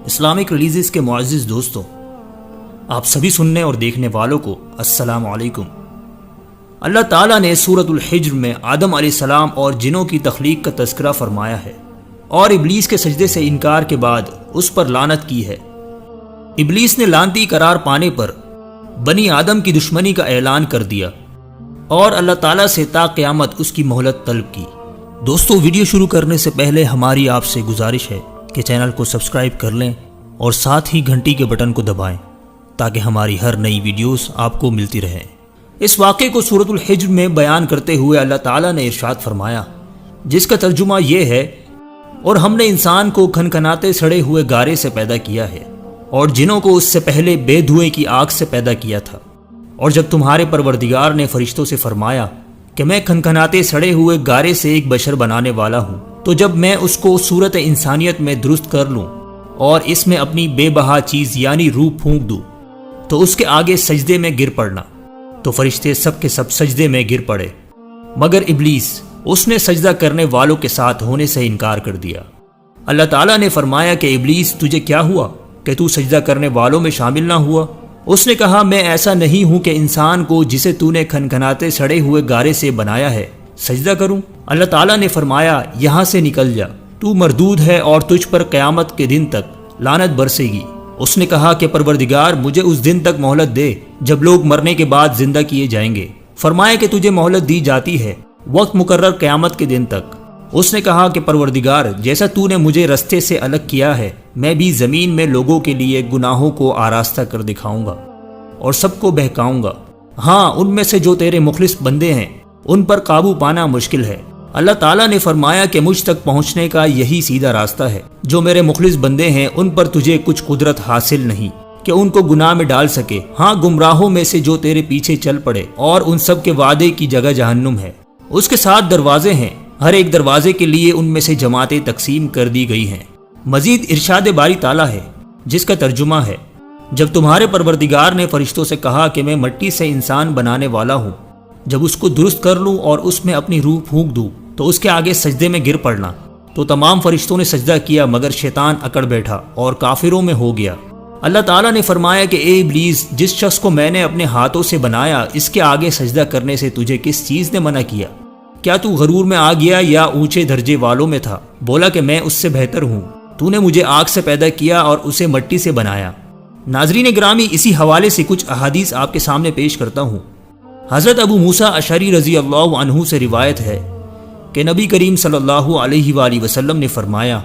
Islamic releases کے معزز دوستوں، آپ سبھی سننے اور دیکھنے والوں کو السلام علیکم۔ اللہ تعالیٰ نے سورۃ الحجر میں آدم علیہ السلام اور جنوں کی تخلیق کا تذکرہ فرمایا ہے اور ابلیس کے سجدے سے انکار کے بعد اس پر لعنت کی ہے۔ ابلیس نے لعنتی قرار پانے پر بنی آدم کی دشمنی کا اعلان کر دیا اور اللہ تعالیٰ سے تا قیامت اس کی مہلت طلب کی۔ دوستو، ویڈیو شروع کرنے سے پہلے ہماری آپ سے گزارش ہے کہ چینل کو سبسکرائب کر لیں اور ساتھ ہی گھنٹی کے بٹن کو دبائیں تاکہ ہماری ہر نئی ویڈیوز آپ کو ملتی رہیں۔ اس واقعے کو سورۃ الحجر میں بیان کرتے ہوئے اللہ تعالیٰ نے ارشاد فرمایا، جس کا ترجمہ یہ ہے، اور ہم نے انسان کو کھنکھناتے سڑے ہوئے گارے سے پیدا کیا ہے اور جنوں کو اس سے پہلے بے دھوئیں کی آگ سے پیدا کیا تھا۔ اور جب تمہارے پروردگار نے فرشتوں سے فرمایا کہ میں کھنکھناتے سڑے ہوئے گارے سے ایک بشر بنانے والا ہوں، تو جب میں اس کو صورت انسانیت میں درست کر لوں اور اس میں اپنی بے بہا چیز یعنی روح پھونک دوں تو اس کے آگے سجدے میں گر پڑنا۔ تو فرشتے سب کے سب سجدے میں گر پڑے مگر ابلیس، اس نے سجدہ کرنے والوں کے ساتھ ہونے سے انکار کر دیا۔ اللہ تعالیٰ نے فرمایا کہ ابلیس، تجھے کیا ہوا کہ تو سجدہ کرنے والوں میں شامل نہ ہوا؟ اس نے کہا، میں ایسا نہیں ہوں کہ انسان کو جسے تو نے کھنکھناتے سڑے ہوئے گارے سے بنایا ہے سجدہ کروں۔ اللہ تعالیٰ نے فرمایا، یہاں سے نکل جا، تو مردود ہے اور تجھ پر قیامت کے دن تک لعنت برسے گی۔ اس نے کہا کہ پروردگار، مجھے اس دن تک مہلت دے جب لوگ مرنے کے بعد زندہ کیے جائیں گے۔ فرمایا کہ تجھے مہلت دی جاتی ہے وقت مقرر قیامت کے دن تک۔ اس نے کہا کہ پروردگار، جیسا تو نے مجھے رستے سے الگ کیا ہے، میں بھی زمین میں لوگوں کے لیے گناہوں کو آراستہ کر دکھاؤں گا اور سب کو بہکاؤں گا۔ ہاں، ان میں سے جو تیرے مخلص بندے ہیں ان پر قابو پانا مشکل ہے۔ اللہ تعالیٰ نے فرمایا کہ مجھ تک پہنچنے کا یہی سیدھا راستہ ہے۔ جو میرے مخلص بندے ہیں ان پر تجھے کچھ قدرت حاصل نہیں کہ ان کو گناہ میں ڈال سکے۔ ہاں، گمراہوں میں سے جو تیرے پیچھے چل پڑے، اور ان سب کے وعدے کی جگہ جہنم ہے۔ اس کے 7 دروازے ہیں، ہر ایک دروازے کے لیے ان میں سے جماعتیں تقسیم کر دی گئی ہیں۔ مزید ارشاد باری تعالیٰ ہے، جس کا ترجمہ ہے، جب تمہارے پروردگار نے فرشتوں سے کہا کہ میں مٹی سے انسان بنانے والا ہوں، جب اس کو درست کر لوں اور اس میں اپنی روح پھونک دوں تو اس کے آگے سجدے میں گر پڑنا، تو تمام فرشتوں نے سجدہ کیا مگر شیطان اکڑ بیٹھا اور کافروں میں ہو گیا۔ اللہ تعالیٰ نے فرمایا کہ اے ابلیس، جس شخص کو میں نے اپنے ہاتھوں سے بنایا، اس کے آگے سجدہ کرنے سے تجھے کس چیز نے منع کیا؟ کیا تو غرور میں آ گیا یا اونچے درجے والوں میں تھا؟ بولا کہ میں اس سے بہتر ہوں، تو نے مجھے آگ سے پیدا کیا اور اسے مٹی سے بنایا۔ ناظرین گرامی، اسی حوالے سے کچھ احادیث آپ کے سامنے پیش کرتا ہوں۔ حضرت ابو موسیٰ اشعری رضی اللہ عنہ سے روایت ہے کہ نبی کریم صلی اللہ علیہ وآلہ وسلم نے فرمایا،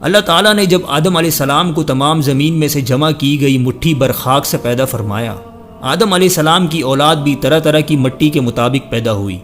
اللہ تعالیٰ نے جب آدم علیہ السلام کو تمام زمین میں سے جمع کی گئی مٹھی بھر خاک سے پیدا فرمایا، آدم علیہ السلام کی اولاد بھی طرح طرح کی مٹی کے مطابق پیدا ہوئی۔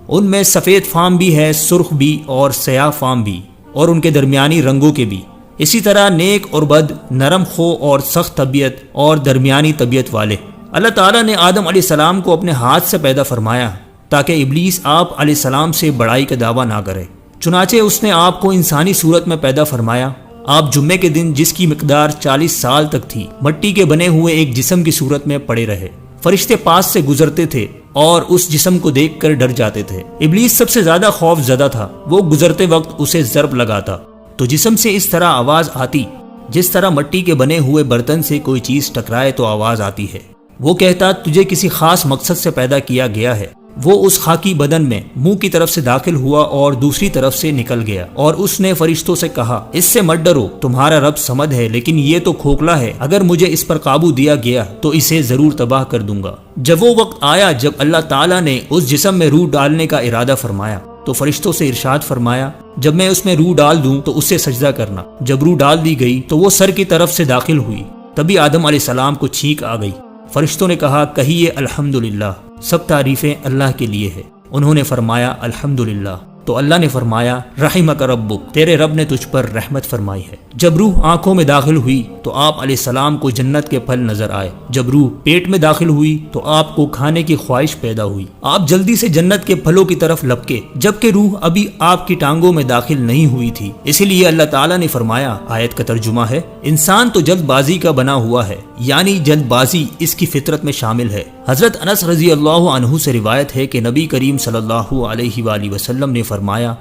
ان میں سفید فام بھی ہے، سرخ بھی اور سیاہ فام بھی، اور ان کے درمیانی رنگوں کے بھی۔ اسی طرح نیک اور بد، نرم خو اور سخت طبیعت اور درمیانی طبیعت والے۔ اللہ تعالیٰ نے آدم علیہ السلام کو اپنے ہاتھ سے پیدا فرمایا تاکہ ابلیس آپ علیہ السلام سے بڑائی کا دعویٰ نہ کرے۔ چنانچہ اس نے آپ کو انسانی صورت میں پیدا فرمایا۔ آپ جمعے کے دن، جس کی مقدار 40 سال تک تھی، مٹی کے بنے ہوئے ایک جسم کی صورت میں پڑے رہے۔ فرشتے پاس سے گزرتے تھے اور اس جسم کو دیکھ کر ڈر جاتے تھے۔ ابلیس سب سے زیادہ خوف زدہ تھا، وہ گزرتے وقت اسے ضرب لگاتا تو جسم سے اس طرح آواز آتی جس طرح مٹی کے بنے ہوئے برتن سے کوئی چیز ٹکرائے تو آواز آتی ہے۔ وہ کہتا، تجھے کسی خاص مقصد سے پیدا کیا گیا ہے۔ وہ اس خاکی بدن میں منہ کی طرف سے داخل ہوا اور دوسری طرف سے نکل گیا، اور اس نے فرشتوں سے کہا، اس سے مت ڈرو، تمہارا رب صمد ہے، لیکن یہ تو کھوکھلا ہے، اگر مجھے اس پر قابو دیا گیا تو اسے ضرور تباہ کر دوں گا۔ جب وہ وقت آیا جب اللہ تعالیٰ نے اس جسم میں روح ڈالنے کا ارادہ فرمایا تو فرشتوں سے ارشاد فرمایا، جب میں اس میں روح ڈال دوں تو اسے سجدہ کرنا۔ جب روح ڈال دی گئی تو وہ سر کی طرف سے داخل ہوئی، تبھی آدم علیہ السلام کو چھینک آ گئی۔ فرشتوں نے کہا، کہیے الحمدللہ، سب تعریفیں اللہ کے لیے ہے۔ انہوں نے فرمایا، الحمدللہ۔ تو اللہ نے فرمایا، رحمک ربک، تیرے رب نے تجھ پر رحمت فرمائی ہے۔ جب روح آنکھوں میں داخل ہوئی تو آپ علیہ السلام کو جنت کے پھل نظر آئے۔ جب روح پیٹ میں داخل ہوئی تو آپ کو کھانے کی خواہش پیدا ہوئی۔ آپ جلدی سے جنت کے پھلوں کی طرف لپکے، جبکہ روح ابھی آپ کی ٹانگوں میں داخل نہیں ہوئی تھی۔ اسی لیے اللہ تعالیٰ نے فرمایا، آیت کا ترجمہ ہے، انسان تو جلد بازی کا بنا ہوا ہے، یعنی جلد بازی اس کی فطرت میں شامل ہے۔ حضرت انس رضی اللہ عنہ سے روایت ہے کہ نبی کریم صلی اللہ علیہ وآلہ وسلم نے فرمایا،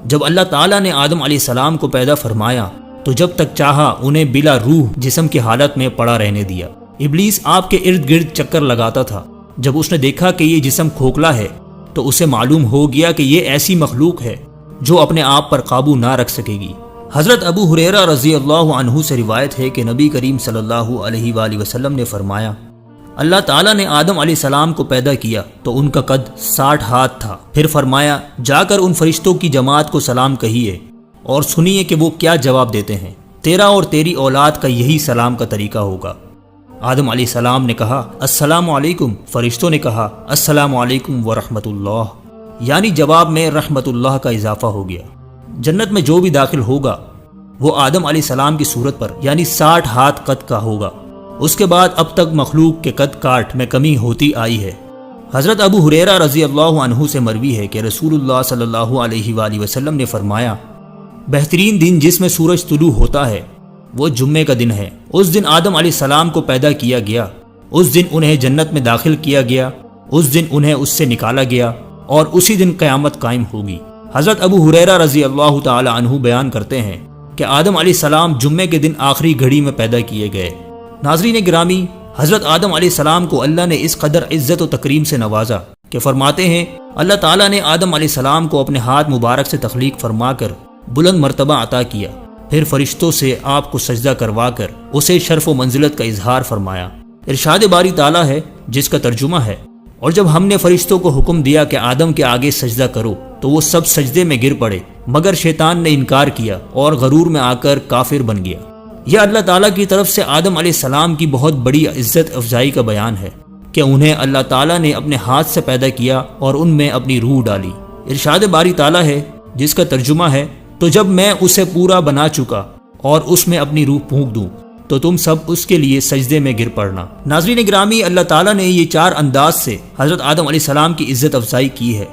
جب اللہ تعالیٰ نے آدم علیہ السلام کو پیدا فرمایا تو جب تک چاہا انہیں بلا روح جسم کی حالت میں پڑا رہنے دیا۔ ابلیس آپ کے ارد گرد چکر لگاتا تھا۔ جب اس نے دیکھا کہ یہ جسم کھوکھلا ہے تو اسے معلوم ہو گیا کہ یہ ایسی مخلوق ہے جو اپنے آپ پر قابو نہ رکھ سکے گی۔ حضرت ابو ہریرہ رضی اللہ عنہ سے روایت ہے کہ نبی کریم صلی اللہ علیہ وآلہ وسلم نے فرمایا، اللہ تعالیٰ نے آدم علیہ السلام کو پیدا کیا تو ان کا قد 60 ہاتھ تھا۔ پھر فرمایا، جا کر ان فرشتوں کی جماعت کو سلام کہیے اور سنیے کہ وہ کیا جواب دیتے ہیں، تیرا اور تیری اولاد کا یہی سلام کا طریقہ ہوگا۔ آدم علیہ السلام نے کہا، السلام علیکم۔ فرشتوں نے کہا، السلام علیکم ورحمۃ اللہ، یعنی جواب میں رحمت اللہ کا اضافہ ہو گیا۔ جنت میں جو بھی داخل ہوگا وہ آدم علیہ السلام کی صورت پر یعنی 60 ہاتھ قد کا ہوگا۔ اس کے بعد اب تک مخلوق کے قد کاٹ میں کمی ہوتی آئی ہے۔ حضرت ابو ہریرہ رضی اللہ عنہ سے مروی ہے کہ رسول اللہ صلی اللہ علیہ وآلہ وسلم نے فرمایا، بہترین دن جس میں سورج طلوع ہوتا ہے وہ جمعے کا دن ہے۔ اس دن آدم علیہ السلام کو پیدا کیا گیا، اس دن انہیں جنت میں داخل کیا گیا، اس دن انہیں اس سے نکالا گیا اور اسی دن قیامت قائم ہوگی۔ حضرت ابو ہریرہ رضی اللہ تعالی عنہ بیان کرتے ہیں کہ آدم علیہ السلام جمعے کے دن آخری گھڑی میں پیدا کیے گئے۔ ناظرین گرامی، حضرت آدم علیہ السلام کو اللہ نے اس قدر عزت و تکریم سے نوازا کہ فرماتے ہیں، اللہ تعالیٰ نے آدم علیہ السلام کو اپنے ہاتھ مبارک سے تخلیق فرما کر بلند مرتبہ عطا کیا، پھر فرشتوں سے آپ کو سجدہ کروا کر اسے شرف و منزلت کا اظہار فرمایا۔ ارشاد باری تعالیٰ ہے جس کا ترجمہ ہے، اور جب ہم نے فرشتوں کو حکم دیا کہ آدم کے آگے سجدہ کرو تو وہ سب سجدے میں گر پڑے مگر شیطان نے انکار کیا اور غرور میں آ کر کافر بن گیا۔ یہ اللہ تعالیٰ کی طرف سے آدم علیہ السلام کی بہت بڑی عزت افزائی کا بیان ہے کہ انہیں اللہ تعالیٰ نے اپنے ہاتھ سے پیدا کیا اور ان میں اپنی روح ڈالی۔ ارشاد باری تعالیٰ ہے جس کا ترجمہ ہے، تو جب میں اسے پورا بنا چکا اور اس میں اپنی روح پھونک دوں تو تم سب اس کے لیے سجدے میں گر پڑنا۔ ناظرین گرامی، اللہ تعالیٰ نے یہ 4 انداز سے حضرت آدم علیہ السلام کی عزت افزائی کی ہے: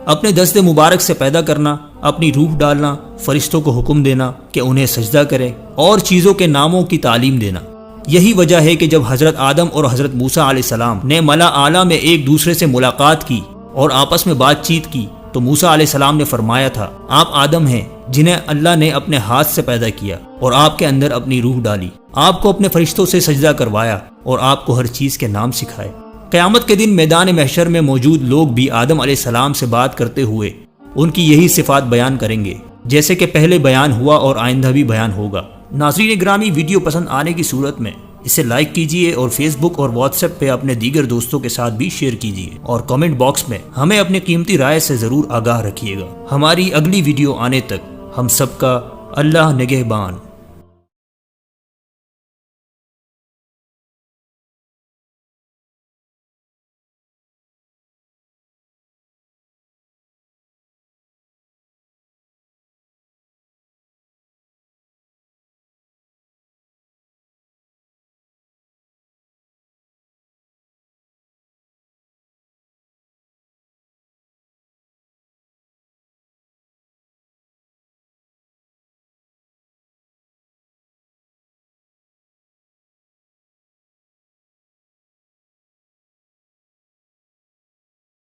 اپنے دست مبارک سے پیدا کرنا، اپنی روح ڈالنا، فرشتوں کو حکم دینا کہ انہیں سجدہ کرے اور چیزوں کے ناموں کی تعلیم دینا۔ یہی وجہ ہے کہ جب حضرت آدم اور حضرت موسیٰ علیہ السلام نے ملا اعلیٰ میں ایک دوسرے سے ملاقات کی اور آپس میں بات چیت کی تو موسیٰ علیہ السلام نے فرمایا تھا، آپ آدم ہیں جنہیں اللہ نے اپنے ہاتھ سے پیدا کیا اور آپ کے اندر اپنی روح ڈالی، آپ کو اپنے فرشتوں سے سجدہ کروایا اور آپ کو ہر چیز کے نام سکھائے۔ قیامت کے دن میدان محشر میں موجود لوگ بھی آدم علیہ السلام سے بات کرتے ہوئے ان کی یہی صفات بیان کریں گے جیسے کہ پہلے بیان ہوا اور آئندہ بھی بیان ہوگا۔ ناظرین گرامی، ویڈیو پسند آنے کی صورت میں اسے لائک کیجئے اور فیس بک اور واٹس ایپ پہ اپنے دیگر دوستوں کے ساتھ بھی شیئر کیجئے اور کامنٹ باکس میں ہمیں اپنی قیمتی رائے سے ضرور آگاہ رکھیے گا۔ ہماری اگلی ویڈیو آنے تک ہم سب کا اللہ نگہبان۔